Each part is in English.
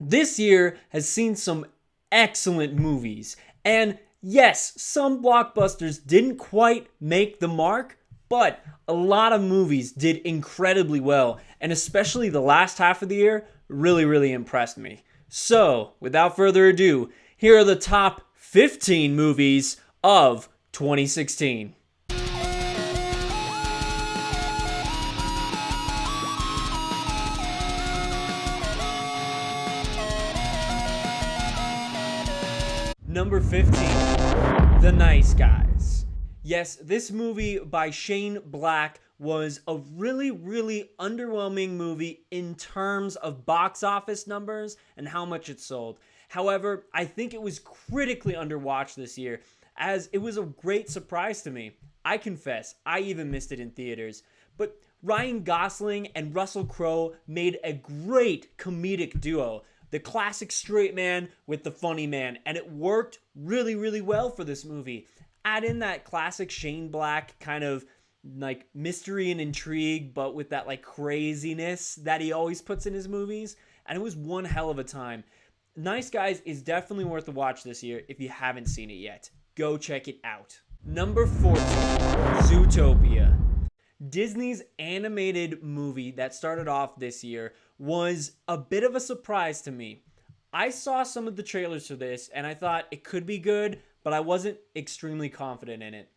This year has seen some excellent movies, and yes, some blockbusters didn't quite make the mark, but a lot of movies did incredibly well, and especially the last half of the year really impressed me. So, without further ado, here are the top 15 movies of 2016. Number 15, The Nice Guys. Yes, this movie by Shane Black was a really underwhelming movie in terms of box office numbers and how much it sold. However, I think it was critically underwatched this year, as it was a great surprise to me. I confess, I even missed it in theaters. But Ryan Gosling and Russell Crowe made a great comedic duo. The classic straight man with the funny man, and it worked really well for this movie. Add in that classic Shane Black kind of like mystery and intrigue, but with that like craziness that he always puts in his movies, and it was one hell of a time. Nice Guys is definitely worth a watch this year if you haven't seen it yet. Go check it out. Number 14, Zootopia. Disney's animated movie that started off this year was a bit of a surprise to me. I saw some of the trailers for this and I thought it could be good, but I wasn't extremely confident in it.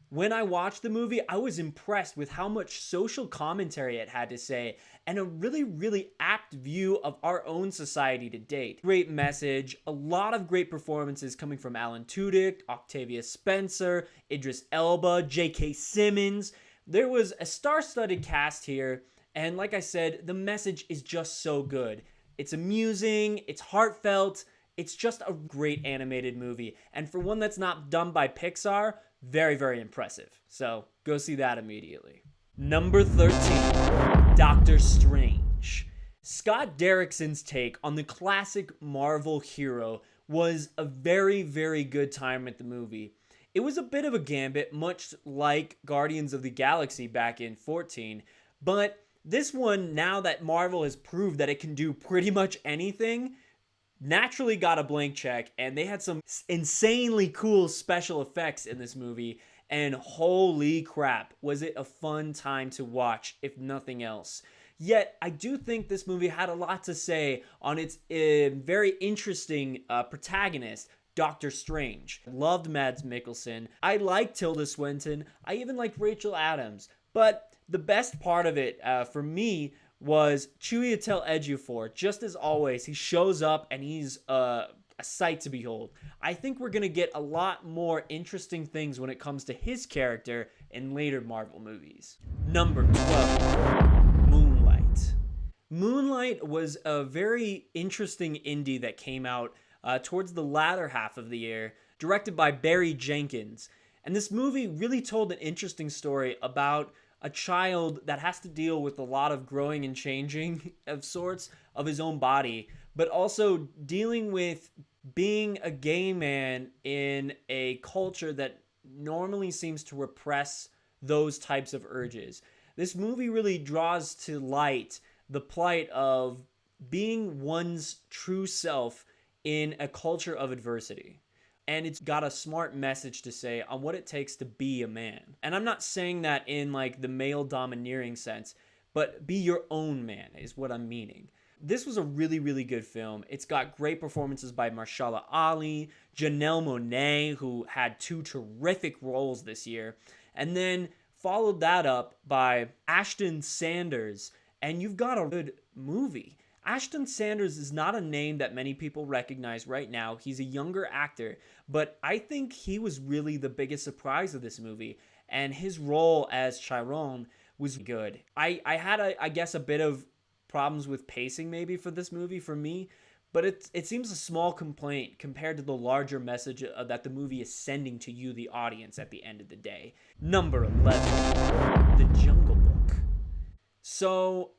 When I watched the movie, I was impressed with how much social commentary it had to say and a really apt view of our own society to date. Great message, a lot of great performances coming from Alan Tudyk, Octavia Spencer, Idris Elba, J.K. Simmons. There was a star-studded cast here, and like I said, the message is just so good. It's amusing, it's heartfelt, it's just a great animated movie. And for one that's not done by Pixar, very impressive. So go see that immediately. Number 13, Doctor Strange. Scott Derrickson's take on the classic Marvel hero was a very good time at the movie. It was a bit of a gambit, much like Guardians of the Galaxy back in 2014, but this one, now that Marvel has proved that it can do pretty much anything, naturally got a blank check, and they had some insanely cool special effects in this movie, and holy crap, was it a fun time to watch, if nothing else. Yet, I do think this movie had a lot to say on its very interesting protagonist, Doctor Strange. Loved Mads Mikkelsen. I like Tilda Swinton. I even like Rachel Adams. But the best part of it for me was Chiwetel Ejiofor. Just as always, he shows up and he's a sight to behold. I think we're going to get a lot more interesting things when it comes to his character in later Marvel movies. Number 12, Moonlight. Moonlight was a very interesting indie that came out towards the latter half of the year, directed by Barry Jenkins. And this movie really told an interesting story about a child that has to deal with a lot of growing and changing of sorts of his own body, but also dealing with being a gay man in a culture that normally seems to repress those types of urges. This movie really draws to light the plight of being one's true self in a culture of adversity. And it's got a smart message to say on what it takes to be a man. And I'm not saying that in like the male domineering sense, but be your own man is what I'm meaning. This was a really good film. It's got great performances by Mahershala Ali, Janelle Monáe, who had 2 terrific roles this year, and then followed that up by Ashton Sanders, and you've got a good movie. Ashton Sanders is not a name that many people recognize right now. He's a younger actor, but I think he was really the biggest surprise of this movie, and his role as Chiron was good. I had, I guess, a bit of problems with pacing maybe for this movie for me, but it seems a small complaint compared to the larger message that the movie is sending to you, the audience, at the end of the day. Number 11, The Jungle Book. So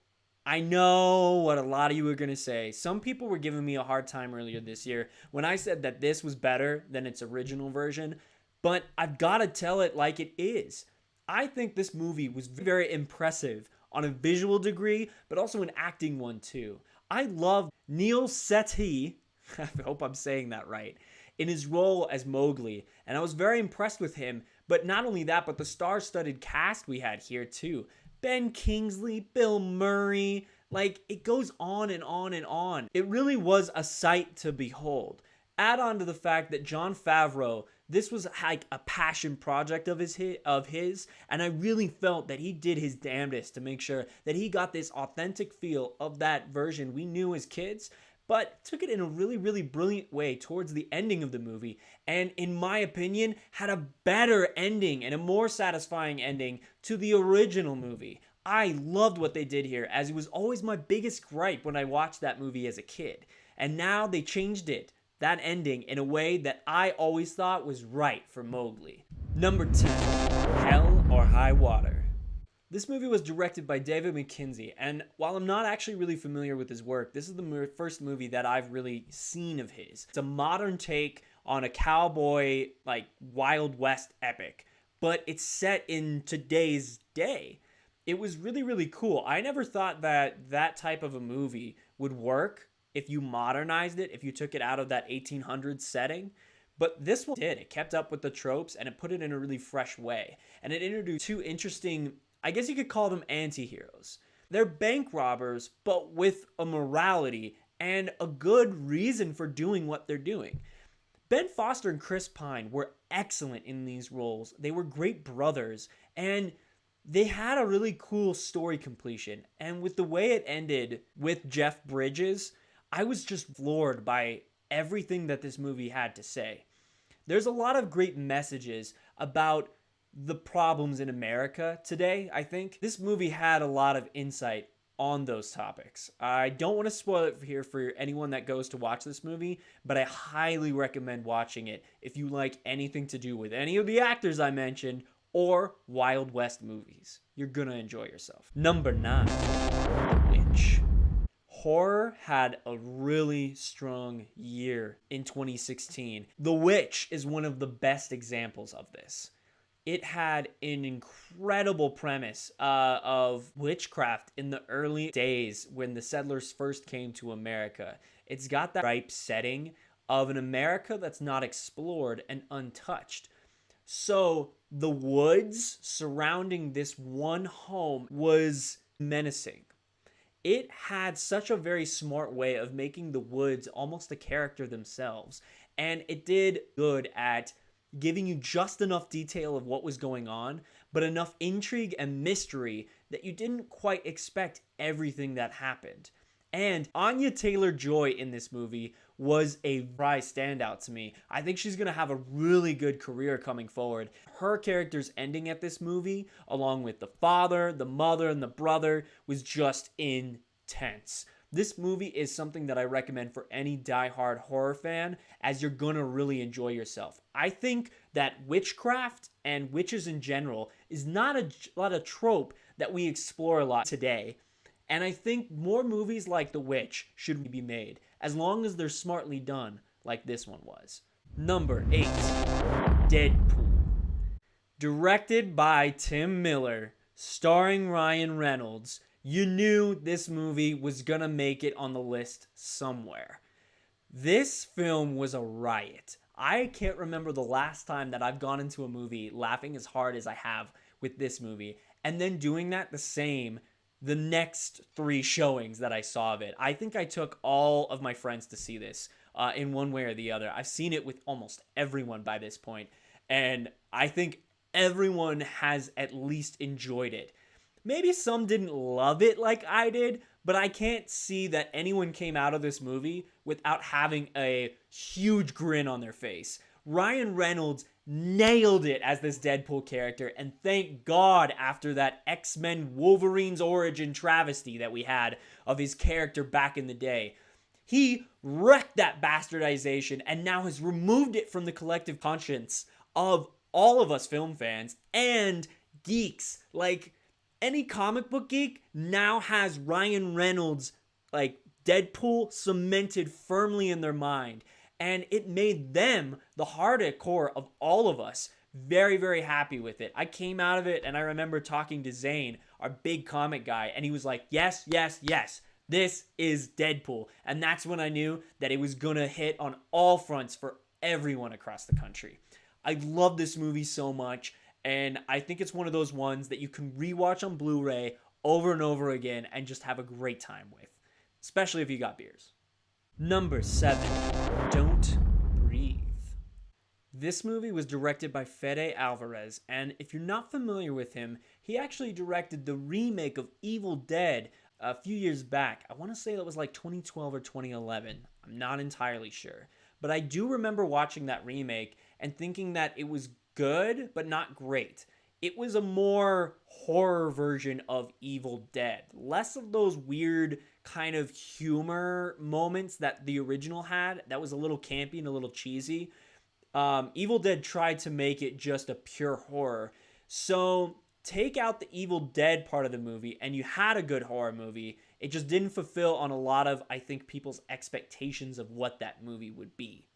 I know what a lot of you are going to say. Some people were giving me a hard time earlier this year when I said that this was better than its original version, but I've got to tell it like it is. I think this movie was very impressive on a visual degree, but also an acting one too. I love Neil Sethi, I hope I'm saying that right, in his role as Mowgli, and I was very impressed with him. But not only that, but the star-studded cast we had here too. Ben Kingsley, Bill Murray, like it goes on and on and on. It really was a sight to behold. Add on to the fact that Jon Favreau, this was like a passion project of his, and I really felt that he did his damnedest to make sure that he got this authentic feel of that version we knew as kids, but took it in a really, really brilliant way towards the ending of the movie, and in my opinion, had a better ending and a more satisfying ending to the original movie. I loved what they did here, as it was always my biggest gripe when I watched that movie as a kid. And now they changed that ending, in a way that I always thought was right for Mowgli. Number 10, Hell or High Water. This movie was directed by David Mackenzie, and while I'm not actually really familiar with his work, this is the first movie that I've really seen of his. It's a modern take on a cowboy, like, Wild West epic, but it's set in today's day. It was really, really cool. I never thought that type of a movie would work if you modernized it, if you took it out of that 1800s setting. But this one did. It kept up with the tropes, and it put it in a really fresh way. And it introduced two interesting, I guess you could call them anti-heroes. They're bank robbers, but with a morality and a good reason for doing what they're doing. Ben Foster and Chris Pine were excellent in these roles. They were great brothers, and they had a really cool story completion. And with the way it ended with Jeff Bridges, I was just floored by everything that this movie had to say. There's a lot of great messages about the problems in America today, I think. This movie had a lot of insight on those topics. I don't want to spoil it here for anyone that goes to watch this movie, but I highly recommend watching it if you like anything to do with any of the actors I mentioned or Wild West movies. You're gonna enjoy yourself. Number 9, The Witch. Horror had a really strong year in 2016. The Witch is one of the best examples of this. It had an incredible premise of witchcraft in the early days when the settlers first came to America. It's got that ripe setting of an America that's not explored and untouched. So the woods surrounding this one home was menacing. It had such a very smart way of making the woods almost a character themselves. And it did good at giving you just enough detail of what was going on, but enough intrigue and mystery that you didn't quite expect everything that happened. And Anya Taylor-Joy in this movie was a prize standout to me. I think she's going to have a really good career coming forward. Her character's ending at this movie, along with the father, the mother, and the brother, was just intense. This movie is something that I recommend for any die-hard horror fan, as you're going to really enjoy yourself. I think that witchcraft and witches in general is not a lot of trope that we explore a lot today. And I think more movies like The Witch should be made, as long as they're smartly done, like this one was. Number 8, Deadpool. Directed by Tim Miller, starring Ryan Reynolds, you knew this movie was gonna make it on the list somewhere. This film was a riot. I can't remember the last time that I've gone into a movie laughing as hard as I have with this movie, and then doing that the same the next 3 showings that I saw of it. I think I took all of my friends to see this in one way or the other. I've seen it with almost everyone by this point, and I think everyone has at least enjoyed it. Maybe some didn't love it like I did, but I can't see that anyone came out of this movie without having a huge grin on their face. Ryan Reynolds nailed it as this Deadpool character, and thank God after that X-Men Wolverine's origin travesty that we had of his character back in the day. He wrecked that bastardization and now has removed it from the collective conscience of all of us film fans and geeks. Like, any comic book geek now has Ryan Reynolds, like, Deadpool cemented firmly in their mind. And it made them, the hardcore of all of us, very, very happy with it. I came out of it and I remember talking to Zane, our big comic guy, and he was like, yes, yes, yes, This is Deadpool. And that's when I knew that it was gonna hit on all fronts for everyone across the country. I love this movie so much, and I think it's one of those ones that you can rewatch on Blu-ray over and over again and just have a great time with, especially if you got beers. Number 7, Don't Breathe. This movie was directed by Fede Alvarez, and if you're not familiar with him, he actually directed the remake of Evil Dead a few years back. I want to say that was like 2012 or 2011. I'm not entirely sure. But I do remember watching that remake and thinking that it was good, but not great. It was a more horror version of Evil Dead. Less of those weird kind of humor moments that the original had. That was a little campy and a little cheesy. Evil Dead tried to make it just a pure horror. So take out the Evil Dead part of the movie and you had a good horror movie. It just didn't fulfill on a lot of, I think, people's expectations of what that movie would be.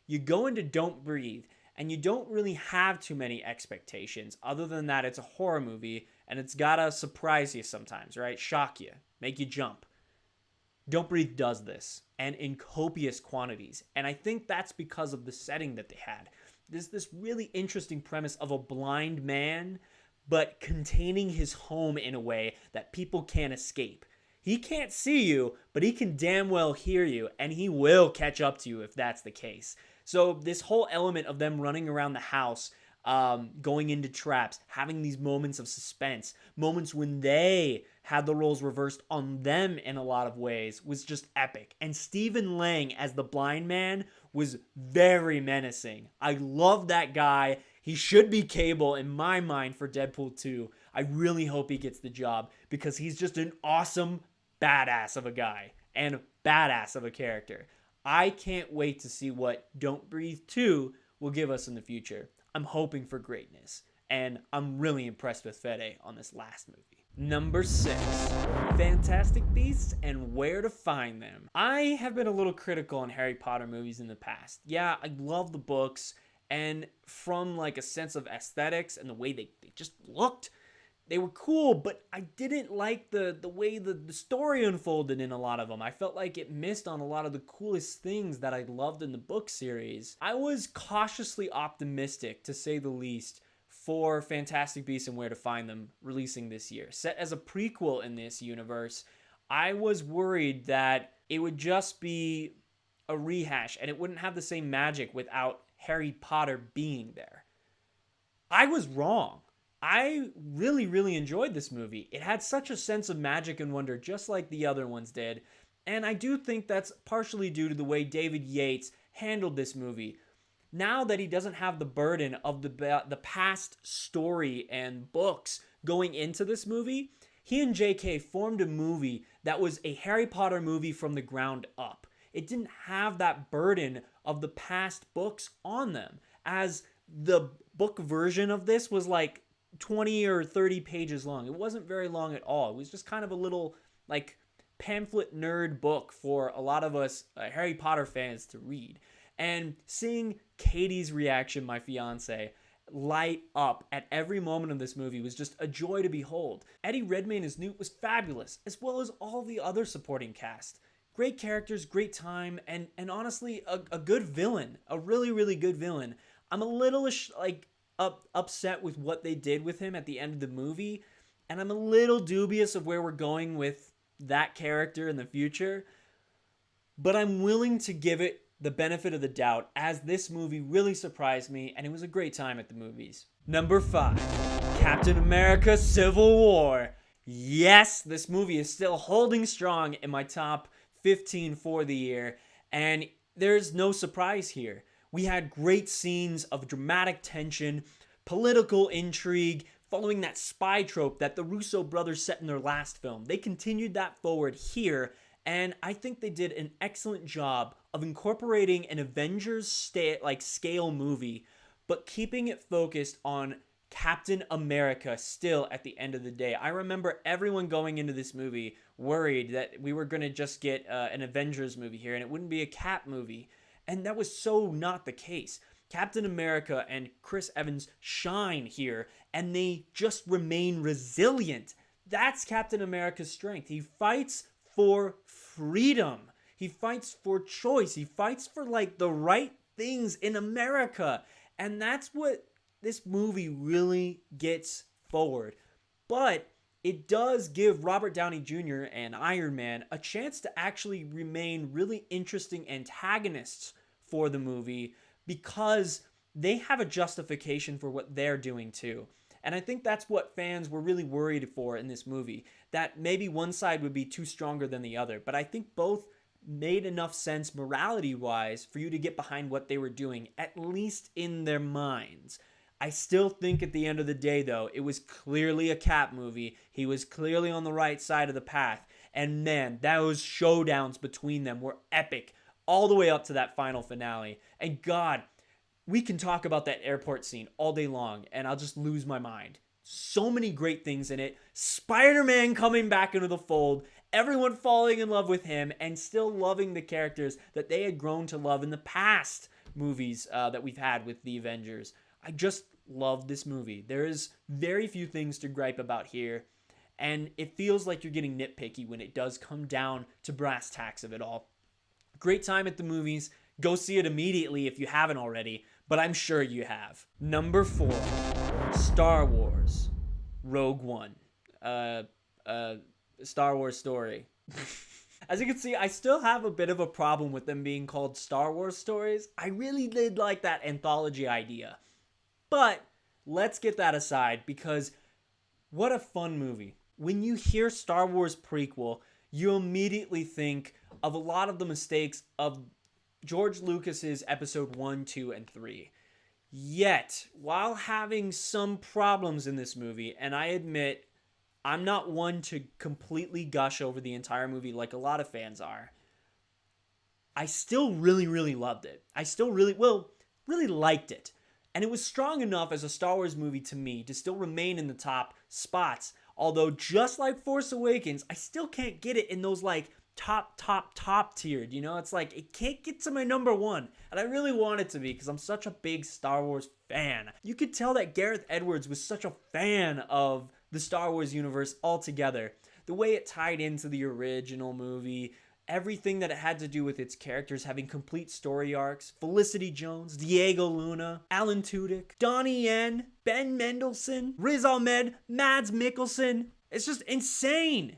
You go into Don't Breathe and you don't really have too many expectations other than that it's a horror movie and it's gotta surprise you sometimes, right? Shock you, make you jump. Don't Breathe does this, and in copious quantities. And I think that's because of the setting that they had. There's this really interesting premise of a blind man, but containing his home in a way that people can't escape. He can't see you, but he can damn well hear you, and he will catch up to you if that's the case. So this whole element of them running around the house, going into traps, having these moments of suspense, moments when they had the roles reversed on them in a lot of ways, was just epic. And Stephen Lang as the blind man was very menacing. I love that guy. He should be Cable in my mind for Deadpool 2. I really hope he gets the job because he's just an awesome badass of a guy and badass of a character. I can't wait to see what Don't Breathe 2 will give us in the future. I'm hoping for greatness, and I'm really impressed with Fede on this last movie. Number 6, Fantastic Beasts and Where to Find Them. I have been a little critical on Harry Potter movies in the past. Yeah, I love the books, and from like a sense of aesthetics and the way they just looked, they were cool, but I didn't like the way the story unfolded in a lot of them. I felt like it missed on a lot of the coolest things that I loved in the book series. I was cautiously optimistic, to say the least, for Fantastic Beasts and Where to Find Them releasing this year. Set as a prequel in this universe, I was worried that it would just be a rehash and it wouldn't have the same magic without Harry Potter being there. I was wrong. I really, really enjoyed this movie. It had such a sense of magic and wonder, just like the other ones did. And I do think that's partially due to the way David Yates handled this movie. Now that he doesn't have the burden of the past story and books going into this movie, he and J.K. formed a movie that was a Harry Potter movie from the ground up. It didn't have that burden of the past books on them, as the book version of this was like 20 or 30 pages long. It wasn't very long at all. It was just kind of a little like pamphlet nerd book for a lot of us Harry Potter fans to read. And seeing Katie's reaction, my fiance, light up at every moment of this movie was just a joy to behold. Eddie Redmayne as Newt was fabulous, as well as all the other supporting cast. Great characters, great time, and honestly, a good villain. A really, really good villain. I'm a little upset with what they did with him at the end of the movie, and I'm a little dubious of where we're going with that character in the future, but I'm willing to give it the benefit of the doubt, as this movie really surprised me, and it was a great time at the movies. Number 5, Captain America Civil War. Yes, this movie is still holding strong in my top 15 for the year, and there's no surprise here. We had great scenes of dramatic tension, political intrigue, following that spy trope that the Russo brothers set in their last film. They continued that forward here, and I think they did an excellent job of incorporating an Avengers scale movie, but keeping it focused on Captain America still at the end of the day. I remember everyone going into this movie worried that we were going to just get an Avengers movie here and it wouldn't be a Cap movie. And that was so not the case. Captain America and Chris Evans shine here, and they just remain resilient. That's Captain America's strength. He fights for freedom. He fights for choice. He fights for like the right things in America. And that's what this movie really gets forward. But it does give Robert Downey Jr. and Iron Man a chance to actually remain really interesting antagonists for the movie because they have a justification for what they're doing too. And I think that's what fans were really worried for in this movie, that maybe one side would be too stronger than the other. But I think both made enough sense morality-wise for you to get behind what they were doing, at least in their minds. I still think at the end of the day, though, it was clearly a Cap movie. He was clearly on the right side of the path. And man, those showdowns between them were epic all the way up to that final finale. And God, we can talk about that airport scene all day long, and I'll just lose my mind. So many great things in it. Spider-Man coming back into the fold, everyone falling in love with him, and still loving the characters that they had grown to love in the past movies that we've had with the Avengers. I just love this movie. There is very few things to gripe about here, and it feels like you're getting nitpicky when it does come down to brass tacks of it all. Great time at the movies. Go see it immediately if you haven't already, but I'm sure you have. Number 4, Star Wars Rogue One. Star Wars story. As you can see, I still have a bit of a problem with them being called Star Wars stories. I really did like that anthology idea. But let's get that aside because what a fun movie. When you hear Star Wars prequel, you immediately think of a lot of the mistakes of George Lucas's episode 1, 2, and 3. Yet, while having some problems in this movie, and I admit I'm not one to completely gush over the entire movie like a lot of fans are, I still really, really loved it. I still really liked it. And it was strong enough as a Star Wars movie to me to still remain in the top spots. Although, just like Force Awakens, I still can't get it in those like top tiered. You know, it's like it can't get to my number 1. And I really want it to be because I'm such a big Star Wars fan. You could tell that Gareth Edwards was such a fan of the Star Wars universe altogether. The way it tied into the original movie, everything that it had to do with its characters having complete story arcs. Felicity Jones, Diego Luna, Alan Tudyk, Donnie Yen, Ben Mendelsohn, Riz Ahmed, Mads Mikkelsen. It's just insane.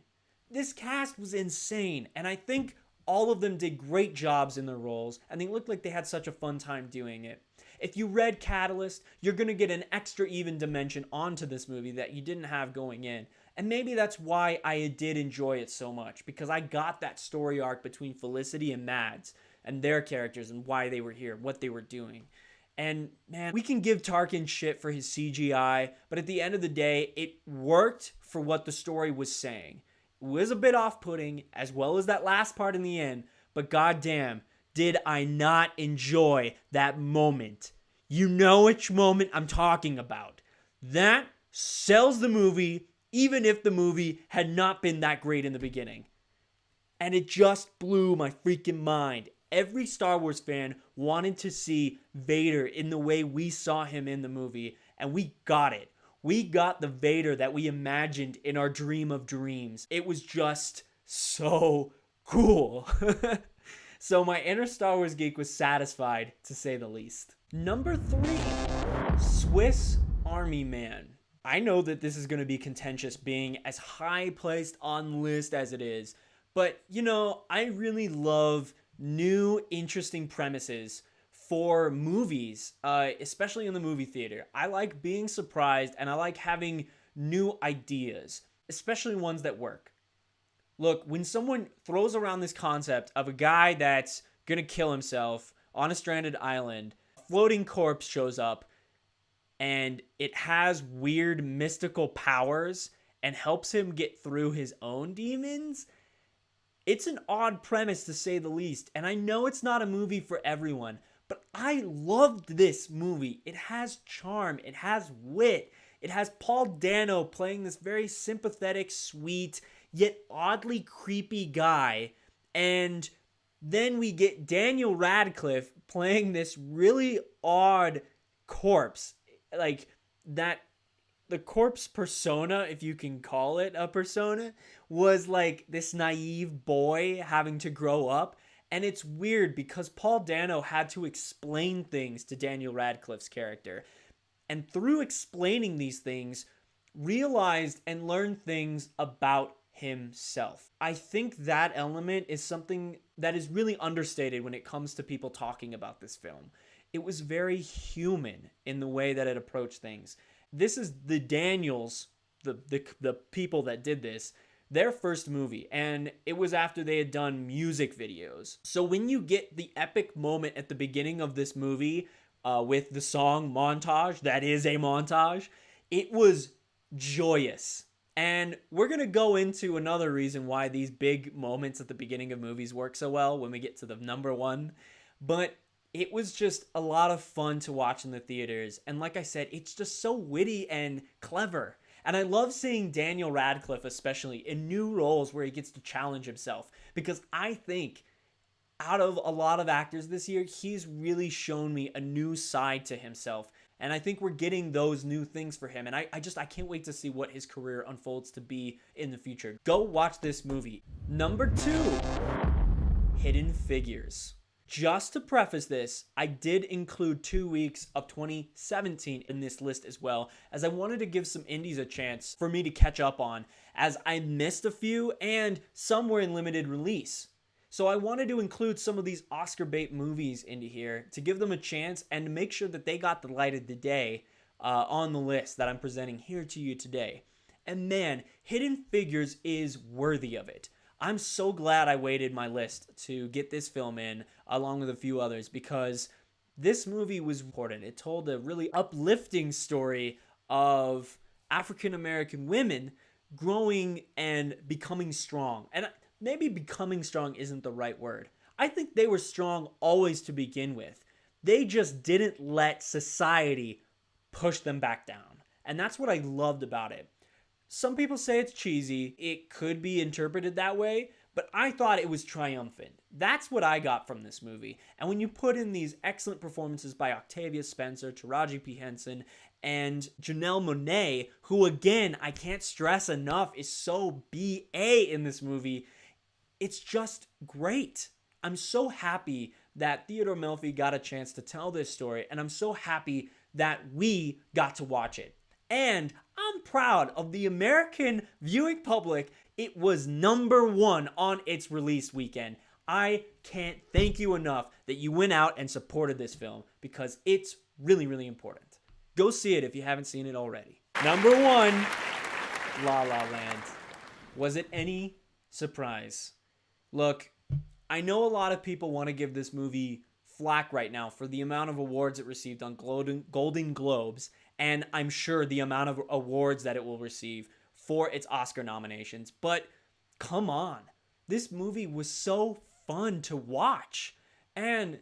This cast was insane, and I think all of them did great jobs in their roles, and they looked like they had such a fun time doing it. If you read Catalyst, you're going to get an extra even dimension onto this movie that you didn't have going in. And maybe that's why I did enjoy it so much, because I got that story arc between Felicity and Mads and their characters and why they were here, what they were doing. And man, we can give Tarkin shit for his CGI, but at the end of the day, it worked for what the story was saying. It was a bit off-putting, as well as that last part in the end, but goddamn, did I not enjoy that moment. You know which moment I'm talking about. That sells the movie, even if the movie had not been that great in the beginning. And it just blew my freaking mind. Every Star Wars fan wanted to see Vader in the way we saw him in the movie, and we got it. We got the Vader that we imagined in our dream of dreams. It was just so cool. So my inner Star Wars geek was satisfied, to say the least. Number 3, Swiss Army Man. I know that this is going to be contentious being as high placed on the list as it is, but you know, I really love new, interesting premises for movies, especially in the movie theater. I like being surprised and I like having new ideas, especially ones that work. Look, when someone throws around this concept of a guy that's gonna kill himself on a stranded island, a floating corpse shows up, and it has weird mystical powers and helps him get through his own demons, it's an odd premise to say the least. And I know it's not a movie for everyone, but I loved this movie. It has charm, it has wit, it has Paul Dano playing this very sympathetic, sweet, yet oddly creepy guy, and then we get Daniel Radcliffe playing this really odd corpse, like that the corpse persona, if you can call it a persona, was like this naive boy having to grow up. And it's weird because Paul Dano had to explain things to Daniel Radcliffe's character. And through explaining these things, realized and learned things about himself. I think that element is something that is really understated when it comes to people talking about this film. It was very human in the way that it approached things. This is the Daniels, the people that did this, their first movie, and it was after they had done music videos. So when you get the epic moment at the beginning of this movie with the song Montage, that is a montage, it was joyous. And we're going to go into another reason why these big moments at the beginning of movies work so well when we get to the number one. But it was just a lot of fun to watch in the theaters. And like I said, it's just so witty and clever. And I love seeing Daniel Radcliffe, especially in new roles where he gets to challenge himself. Because I think out of a lot of actors this year, he's really shown me a new side to himself. And I think we're getting those new things for him. And I can't wait to see what his career unfolds to be in the future. Go watch this movie. Number 2, Hidden Figures. Just to preface this, I did include 2 weeks of 2017 in this list as well, as I wanted to give some indies a chance for me to catch up on, as I missed a few and some were in limited release. So I wanted to include some of these Oscar bait movies into here to give them a chance and to make sure that they got the light of the day on the list that I'm presenting here to you today. And man, Hidden Figures is worthy of it. I'm so glad I waited my list to get this film in along with a few others because this movie was important. It told a really uplifting story of African American women growing and becoming strong. And maybe becoming strong isn't the right word. I think they were strong always to begin with. They just didn't let society push them back down. And that's what I loved about it. Some people say it's cheesy. It could be interpreted that way, but I thought it was triumphant. That's what I got from this movie. And when you put in these excellent performances by Octavia Spencer, Taraji P. Henson, and Janelle Monáe, who again, I can't stress enough, is so BA in this movie, it's just great. I'm so happy that Theodore Melfi got a chance to tell this story, and I'm so happy that we got to watch it. And I'm proud of the American viewing public. It was number 1 on its release weekend. I can't thank you enough that you went out and supported this film because it's really, really important. Go see it if you haven't seen it already. Number 1, La La Land. Was it any surprise? Look, I know a lot of people want to give this movie flack right now for the amount of awards it received on Golden Globes, and I'm sure the amount of awards that it will receive for its Oscar nominations. But come on, this movie was so fun to watch, and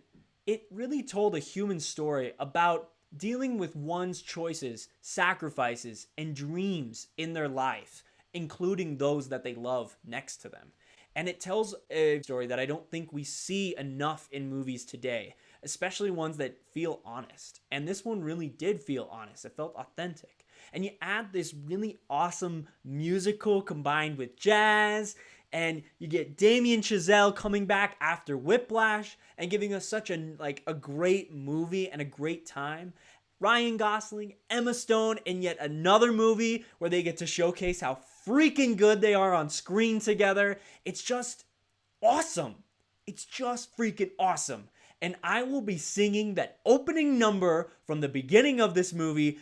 it really told a human story about dealing with one's choices, sacrifices, and dreams in their life, including those that they love next to them. And it tells a story that I don't think we see enough in movies today, especially ones that feel honest. And this one really did feel honest. It felt authentic. And you add this really awesome musical combined with jazz, and you get Damien Chazelle coming back after Whiplash and giving us such a great movie and a great time. Ryan Gosling, Emma Stone, in yet another movie where they get to showcase how freaking good they are on screen together. It's just awesome. It's just freaking awesome. And I will be singing that opening number from the beginning of this movie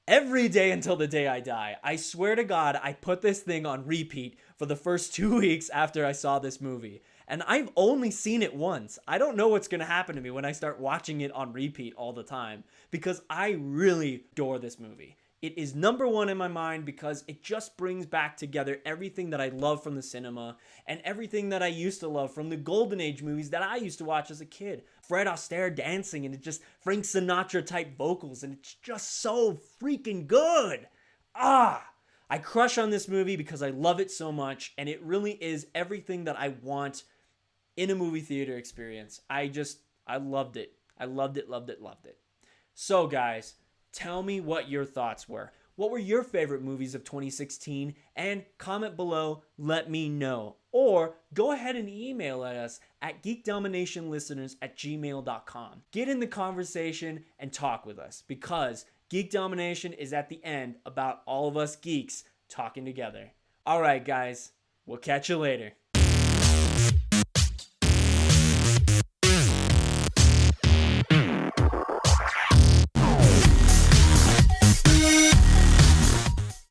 every day until the day I die. I swear to God, I put this thing on repeat for the first 2 weeks after I saw this movie. And I've only seen it once. I don't know what's going to happen to me when I start watching it on repeat all the time, because I really adore this movie. It is number 1 in my mind because it just brings back together everything that I love from the cinema and everything that I used to love from the Golden Age movies that I used to watch as a kid. Fred Astaire dancing and it just Frank Sinatra type vocals, and it's just so freaking good. I crush on this movie because I love it so much, and it really is everything that I want in a movie theater experience. I loved it. I loved it, loved it, loved it. So guys, tell me what your thoughts were. What were your favorite movies of 2016? And comment below, let me know. Or go ahead and email us at geekdominationlisteners@gmail.com. Get in the conversation and talk with us, because Geek Domination is at the end about all of us geeks talking together. All right, guys, we'll catch you later.